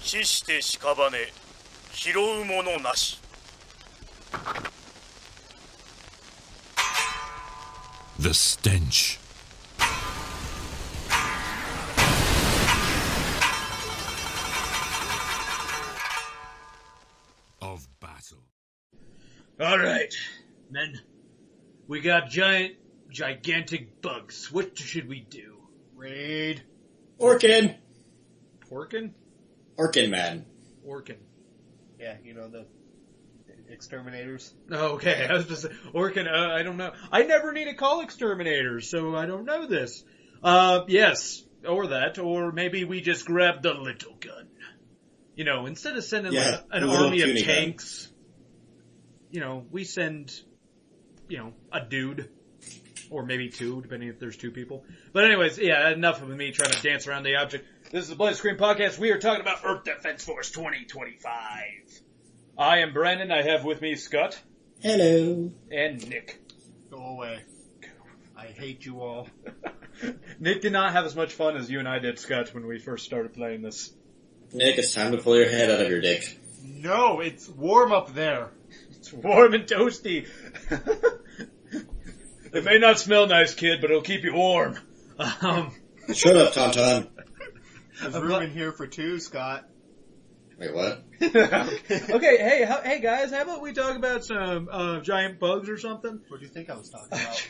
死して屍、拾うものなし。 The stench. Of battle. Alright, men. We got gigantic bugs. What should we do? Raid. Orkin! Porkin? Orkin man. Orkin. Yeah, you know, the exterminators. Okay, I was just Orkin, I don't know. I never need to call exterminators, so I don't know this. Yes, or that, or maybe we just grab the little gun. You know, instead of sending like an army of tanks, you know, we send, you know, a dude. Or maybe two, depending if there's two people. But anyways, yeah, enough of me trying to dance around the object. This is the Bloody Screen Podcast. We are talking about Earth Defense Force 2025. I am Brandon. I have with me Scott. Hello. And Nick. Go away. I hate you all. Nick did not have as much fun as you and I did, Scott, when we first started playing this. Nick, it's time to pull your head out of your dick. No, it's warm up there. It's warm and toasty. It may not smell nice, kid, but it'll keep you warm. Shut up, Tauntaun. There's room in here for two, Scott. Wait, what? Okay, hey guys, how about we talk about some giant bugs or something? What do you think I was talking about?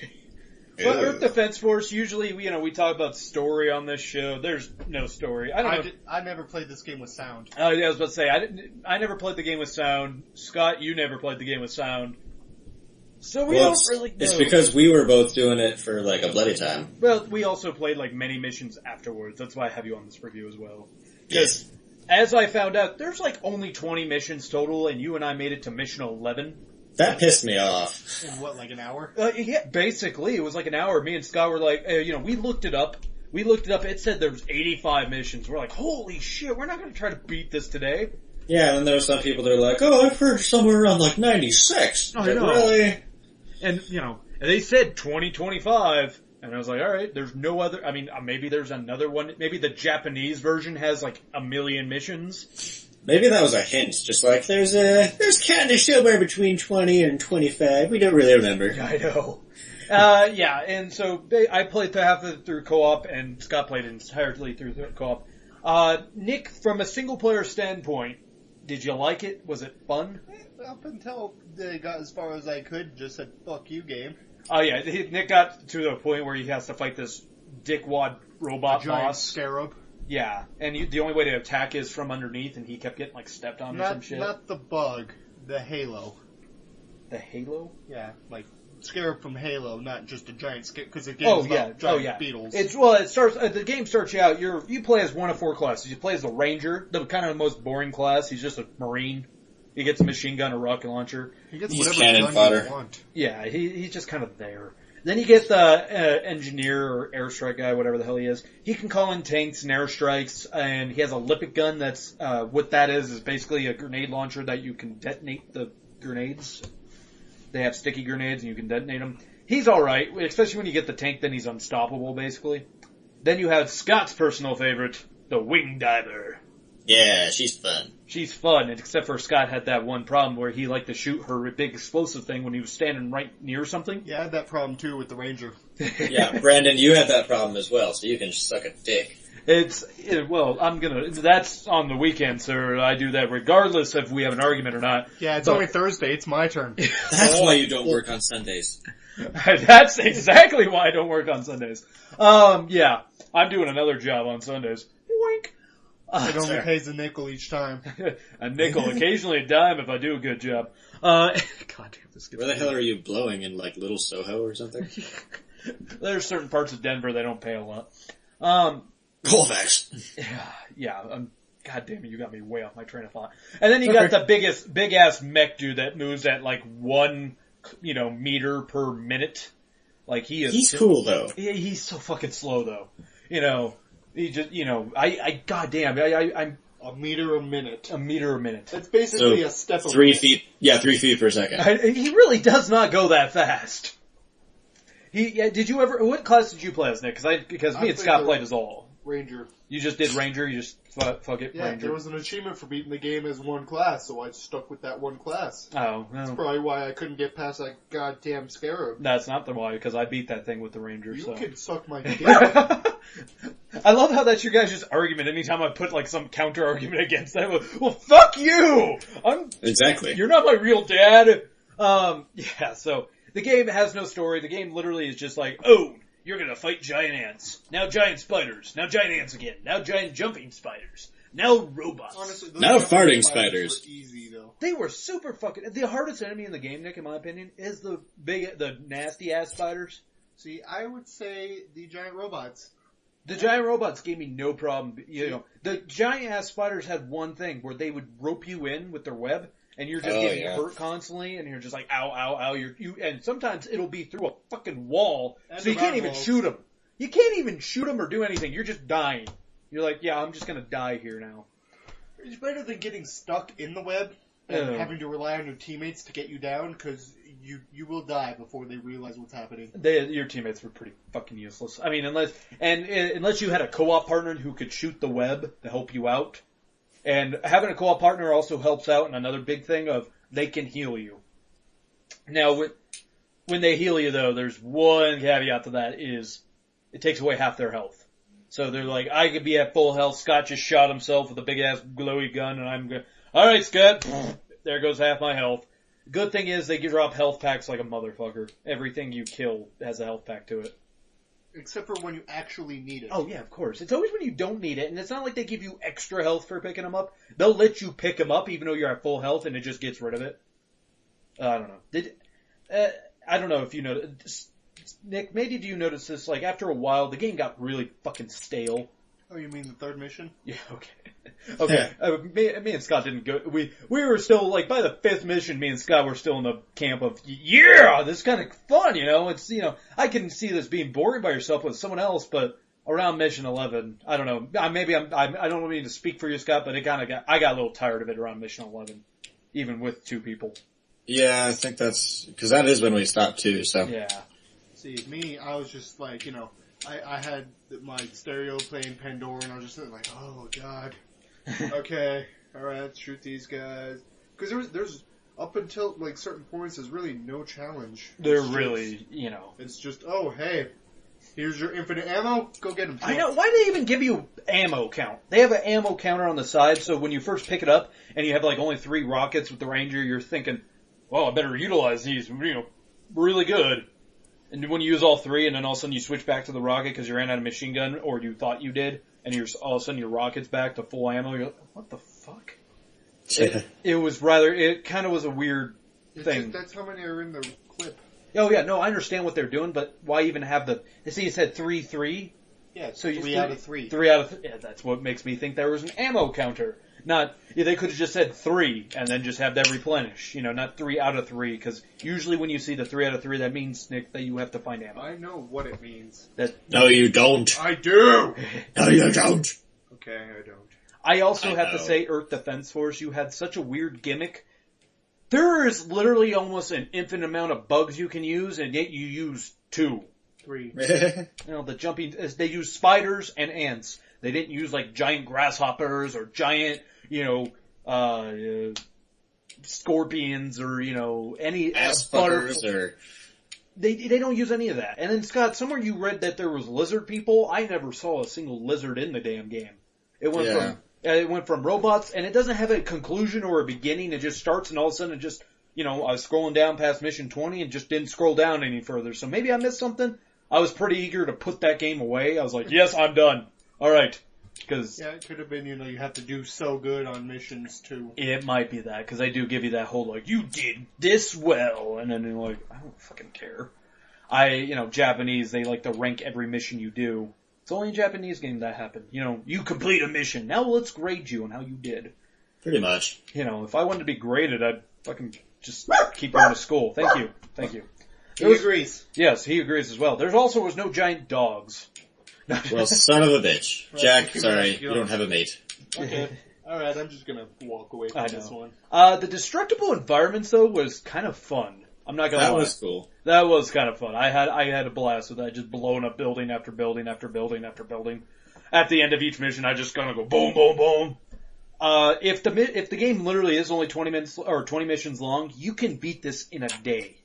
Well, Earth Defense Force, usually, we talk about story on this show. There's no story. I never played this game with sound. Yeah, I was about to say, I never played the game with sound. Scott, you never played the game with sound. So we don't really know. It's because we were both doing it for like a bloody time. Well, we also played like many missions afterwards. That's why I have you on this review as well. Yes. As I found out, there's like only 20 missions total, and you and I made it to mission 11. That pissed me off. In what, like an hour? Yeah, basically, it was like an hour. Me and Scott were like, we looked it up. It said there was 85 missions. We're like, holy shit, we're not going to try to beat this today. Yeah, and then there were some people that are like, oh, I've heard somewhere around like 96. I know. Really? And, they said 2025, and I was like, alright, there's no other, maybe there's another one, maybe the Japanese version has like 1 million missions. Maybe that was a hint, just like, there's kind of somewhere between 20 and 25, we don't really remember. I know. Yeah, and so I played half of it through co-op, and Scott played it entirely through co-op. Nick, from a single player standpoint, did you like it? Was it fun? Up until they got as far as I could, just said, fuck you, game. Oh yeah, Nick got to the point where he has to fight this dickwad robot giant boss. Scarab. Yeah, and the only way to attack is from underneath, and he kept getting like stepped on or some shit. Not the bug, the Halo. The Halo? Yeah, like Scarab from Halo, not just a giant Scarab, because the game's about giant beetles. It starts. The game starts you out. You play as one of 4 classes. You play as the Ranger, the kind of most boring class. He's just a Marine. He gets a machine gun, a rocket launcher. He gets He's whatever cannon gun fodder. you want. Yeah, he's just kind of there. Then you get the engineer or airstrike guy, whatever the hell he is. He can call in tanks and airstrikes, and he has a Lippet gun. That's what that is basically a grenade launcher that you can detonate the grenades. They have sticky grenades, and you can detonate them. He's all right, especially when you get the tank. Then he's unstoppable, basically. Then you have Scott's personal favorite, the Wing Diver. Yeah, she's fun. She's fun, except for Scott had that one problem where he liked to shoot her big explosive thing when he was standing right near something. Yeah, I had that problem too with the Ranger. Yeah, Brandon, you had that problem as well, so you can suck a dick. That's on the weekend, sir. I do that regardless if we have an argument or not. Yeah, it's only Thursday, it's my turn. That's why you don't work on Sundays. That's exactly why I don't work on Sundays. Yeah, I'm doing another job on Sundays. Wink. It only pays a nickel each time. A nickel, occasionally a dime if I do a good job. God damn, this gets Where the hell are you blowing, in like Little Soho or something? There's certain parts of Denver they don't pay a lot. Colfax. Yeah. God damn it, you got me way off my train of thought. And then you got the big ass mech dude that moves at like 1, meter per minute. Like He's cool though. He's so fucking slow though. He just, I'm a meter a minute. A meter a minute. That's basically a step. 3 feet. Yeah, 3 feet per second. He really does not go that fast. What class did you play as, Nick? Because me and Scott played as all. Ranger. You just did Ranger, you just fuck it, Yeah, Ranger. there was an achievement for beating the game as one class, so I stuck with that one class. Oh, That's no. probably why I couldn't get past that goddamn Scarab. That's not the why, because I beat that thing with the Ranger, You so. can suck my dick. I love how that's your guys' argument. Anytime I put like some counter argument against that, well, fuck you! Exactly. You're not my real dad. Yeah, so the game has no story. The game literally is just like, oh, you're gonna fight giant ants. Now giant spiders. Now giant ants again. Now giant jumping spiders. Now robots. Honestly, those Now jumping farting spiders. were easy though. They were super fucking. The hardest enemy in the game, Nick, in my opinion, is the nasty ass spiders. See, I would say the giant robots. The giant robots gave me no problem. You know, the giant ass spiders had one thing where they would rope you in with their web, and you're just getting hurt constantly, and you're just like, ow, ow, ow. And sometimes it'll be through a fucking wall, And so you can't even walls. shoot them. You can't even shoot them or do anything. You're just dying. You're like, yeah, I'm just gonna die here now. It's better than getting stuck in the web and Yeah. having to rely on your teammates to get you down, because you will die before they realize what's happening. Your teammates were pretty fucking useless. I mean, unless you had a co-op partner who could shoot the web to help you out. And having a co-op partner also helps out in another big thing of they can heal you. Now, when they heal you though, there's one caveat to that is it takes away half their health. So they're like, I could be at full health, Scott just shot himself with a big ass glowy gun and I'm going, alright Scott, there goes half my health. Good thing is they drop health packs like a motherfucker. Everything you kill has a health pack to it. Except for when you actually need it. Oh yeah, of course. It's always when you don't need it, and it's not like they give you extra health for picking them up. They'll let you pick them up even though you're at full health, and it just gets rid of it. I don't know. I don't know if you know, Nick. Maybe do you notice this? Like after a while, the game got really fucking stale. Oh, you mean the third mission? Yeah, okay. Okay, me and Scott didn't go, we were still, like, by the fifth mission, me and Scott were still in the camp of, yeah, this is kind of fun, you know, it's, you know, I can see this being boring by yourself with someone else, but around mission 11, I don't know, I don't mean to speak for you, Scott, but I got a little tired of it around mission 11, even with two people. Yeah, I think that's, because that is when we stopped too, so. Yeah. See, me, I was just like, you know, I had my stereo playing Pandora, and I was just like, oh god, okay, alright, let's shoot these guys. Because there's, up until, like, certain points, there's really no challenge. They're It's really, just, you know. it's just, oh, hey, here's your infinite ammo, go get them. I know, why do they even give you ammo count? They have an ammo counter on the side, so when you first pick it up, and you have, like, only 3 rockets with the Ranger, you're thinking, well, I better utilize these, you know, really good. And when you use all 3, and then all of a sudden you switch back to the rocket because you ran out of machine gun, or you thought you did, and you're all of a sudden your rocket's back to full ammo, you're like, what the fuck? It kind of was a weird thing. That's how many are in the clip. Oh yeah, no, I understand what they're doing, but why even have see it said 3-3? Yeah, So you 3 out of 3. 3 out of 3. Yeah, that's what makes me think there was an ammo counter. Not, they could have just said 3 and then just have that replenish. You know, not 3 out of 3, because usually when you see the 3 out of 3, that means, Nick, that you have to find ammo. I know what it means. No, you don't. I do! No, you don't. Okay, I don't. I also I have to know. say, Earth Defense Force, you had such a weird gimmick. There is literally almost an infinite amount of bugs you can use, and yet you use 2. 3. You know, the jumping, they use spiders and ants. They didn't use like giant grasshoppers or giant, you know, scorpions or, you know, any Ass butterflies. fuckers or... They don't use any of that. And then Scott, somewhere you read that there was lizard people. I never saw a single lizard in the damn game. It went from robots, and it doesn't have a conclusion or a beginning. It just starts, and all of a sudden, it just, you know, I was scrolling down past mission 20 and just didn't scroll down any further. So maybe I missed something. I was pretty eager to put that game away. I was like, yes, I'm done. All right. Because Yeah, it could have been, you know, you have to do so good on missions too. it might be that, because they do give you that whole, like, you did this well, and then you're like, I don't fucking care. Japanese, they like to rank every mission you do. It's only in Japanese game that happened. You know, you complete a mission, now let's grade you on how you did. Pretty much. You know, if I wanted to be graded, I'd fucking just keep going to school. Thank you. He agrees. Yes, he agrees as well. There also was no giant dogs. Well, son of a bitch. Jack, Right. sorry, you don't have a mate. Okay. Alright, I'm just gonna walk away I from this know. one. The destructible environments though was kind of fun. I'm not gonna That lie. was cool. That was kind of fun. I had a blast with that, just blowing up building after building after building after building. at the end of each mission, I just gonna go boom, boom, boom. If the game literally is only 20 minutes or 20 missions long, you can beat this in a day.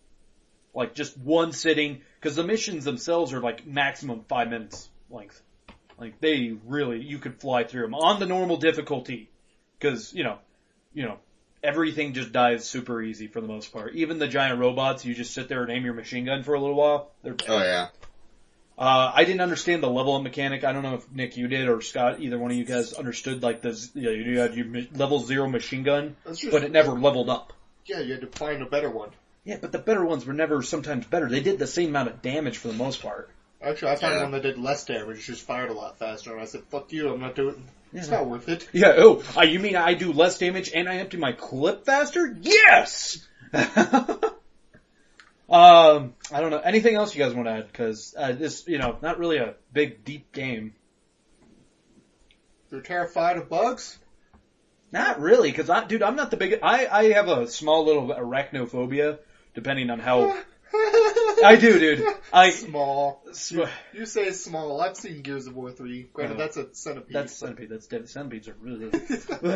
Like just one sitting, because the missions themselves are like maximum 5 minutes length. Like they really, you could fly through them on the normal difficulty, because you know, everything just dies super easy for the most part. Even the giant robots, you just sit there and aim your machine gun for a little while. They're dead. Oh yeah. I didn't understand the level up mechanic. I don't know if Nick, you did, or Scott, either one of you guys understood like you had your level 0 machine gun, but it never leveled up. Yeah, you had to find a better one. Yeah, but the better ones were never sometimes better. They did the same amount of damage for the most part. Actually, I found one that did less damage, just fired a lot faster, and I said, fuck you, I'm not doing it. It's not worth it. Yeah, you mean I do less damage and I empty my clip faster? Yes! I don't know. Anything else you guys want to add? Because this, not really a big, deep game. You're terrified of bugs? Not really, because I'm not the biggest. I have a small little arachnophobia, depending on how. I do, dude. Small. You say small. I've seen Gears of War 3. Granted, that's a centipede. That's centipede. That's dead. Centipedes are really.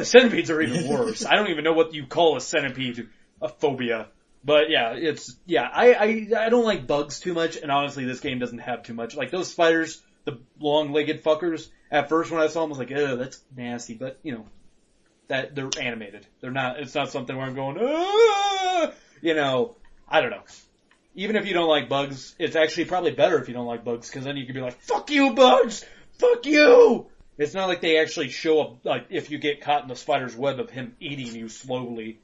Centipedes are even worse. I don't even know what you call a centipede. A phobia. But yeah, I don't like bugs too much, and honestly, this game doesn't have too much. Like those spiders, the long-legged fuckers. At first, when I saw them, I was like, "Oh, that's nasty." But that they're animated. They're not. It's not something where I'm going, "Ah!" I don't know. Even if you don't like bugs, it's actually probably better if you don't like bugs, because then you can be like, "Fuck you, bugs! Fuck you!" It's not like they actually show up. Like if you get caught in the spider's web of him eating you slowly,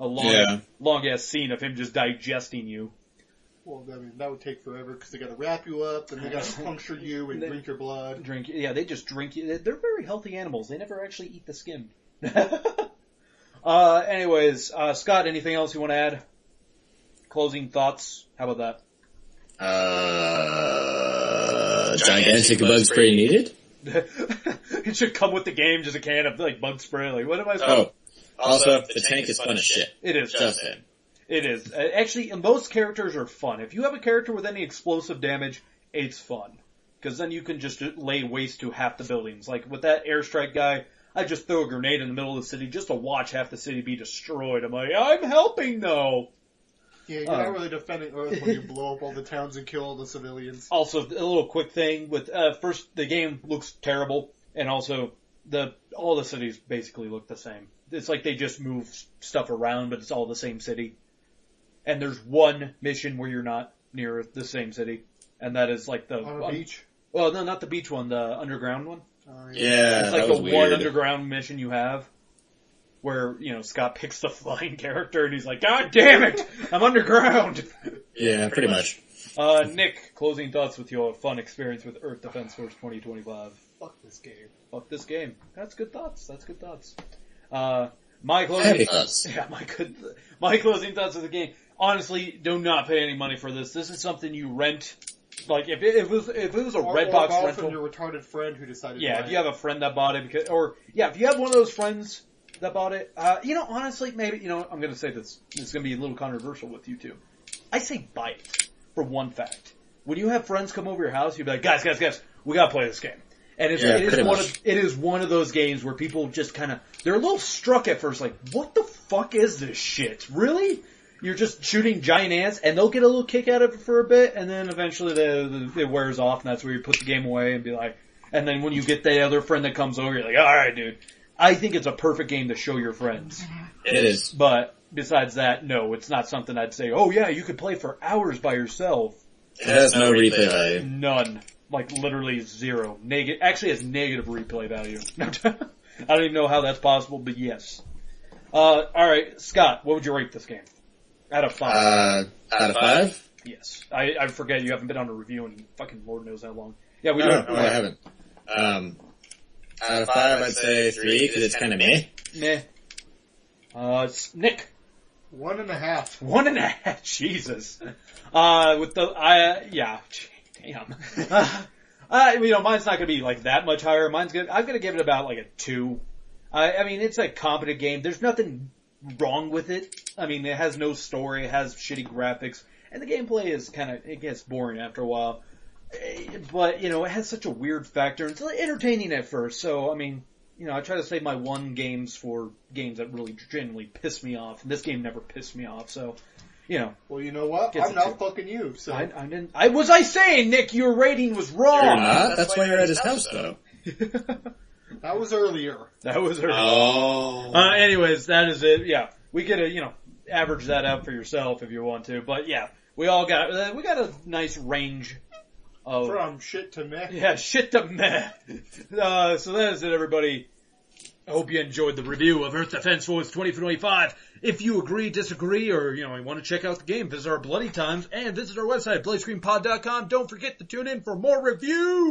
A long ass scene of him just digesting you. Well, I mean, that would take forever because they got to wrap you up and they got to puncture you and drink your blood. They just drink you. They're very healthy animals. They never actually eat the skin. Anyways, Scott, anything else you want to add? Closing thoughts? How about that? Gigantic bug spray needed? It should come with the game, just a can of bug spray. Like, what am I supposed to? Also, the tank is fun as shit. It is. Justin. It is. Actually, most characters are fun. If you have a character with any explosive damage, it's fun. Because then you can just lay waste to half the buildings. Like with that airstrike guy, I just throw a grenade in the middle of the city just to watch half the city be destroyed. I'm like, I'm helping though. Yeah, you're not really defending Earth when you blow up all the towns and kill all the civilians. Also, a little quick thing with first, the game looks terrible, and also all the cities basically look the same. It's like they just move stuff around, but it's all the same city. And there's one mission where you're not near the same city, and that is like the on a beach. Well, no, not the beach one, the underground one. Yeah, it's like the weird. One underground mission you have, where Scott picks the flying character, and he's like, "God damn it, I'm underground." Yeah, pretty much. Nick, closing thoughts with your fun experience with Earth Defense Force 2025. Fuck this game. Fuck this game. That's good thoughts. My closing thoughts. Yeah, my closing thoughts of the game. Honestly, do not pay any money for this. This is something you rent. Like if it was a Redbox rental from your retarded friend who decided. Yeah, if you have a friend that bought it, if you have one of those friends that bought it, honestly, maybe I'm going to say this. It's going to be a little controversial with you too. I say buy it for one fact. When you have friends come over your house, you'll be like, guys, we got to play this game. And it is one of those games where people just they're a little struck at first, like, what the fuck is this shit? Really? You're just shooting giant ants, and they'll get a little kick out of it for a bit, and then eventually it wears off, and that's where you put the game away and be like, and then when you get the other friend that comes over, you're like, alright dude. I think it's a perfect game to show your friends. It is. But besides that, no, it's not something I'd say, oh yeah, you could play for hours by yourself. It has no replay value. None. Like, literally zero. Actually has negative replay value. I don't even know how that's possible, but yes. Alright, Scott, what would you rate this game? Out of 5. Out of 5? Yes. I forget you haven't been on a review in fucking Lord knows how long. Yeah, we do. No, I haven't. Out of 5, I'd say 3, because it's kind of meh. Meh. Nick. 1.5. 1.5. Jesus. With the, yeah. Damn. Mine's not gonna be like that much higher. I'm gonna give it about like a 2. I mean, it's a competent game. There's nothing wrong with it. I mean, it has no story. It has shitty graphics. And the gameplay is it gets boring after a while. But, it has such a weird factor. It's entertaining at first, so, I mean, I try to save my one games for games that really genuinely piss me off, and this game never pissed me off, so, Well, you know what? Gets I'm it not too. fucking you, so. I didn't, was I saying, Nick, your rating was wrong? You're not. That's why you're at his house, though. That was earlier. That was her. Oh. Anyways, that is it. Yeah, we could, average that out for yourself if you want to. But yeah, we got a nice range of From shit to meh. yeah shit to meh. So that is it, everybody. I hope you enjoyed the review of Earth Defense Force 2025. If you agree, disagree, or you want to check out the game, visit our Bloody Times and visit our website, BlazeScreenPod.com. Don't forget to tune in for more reviews.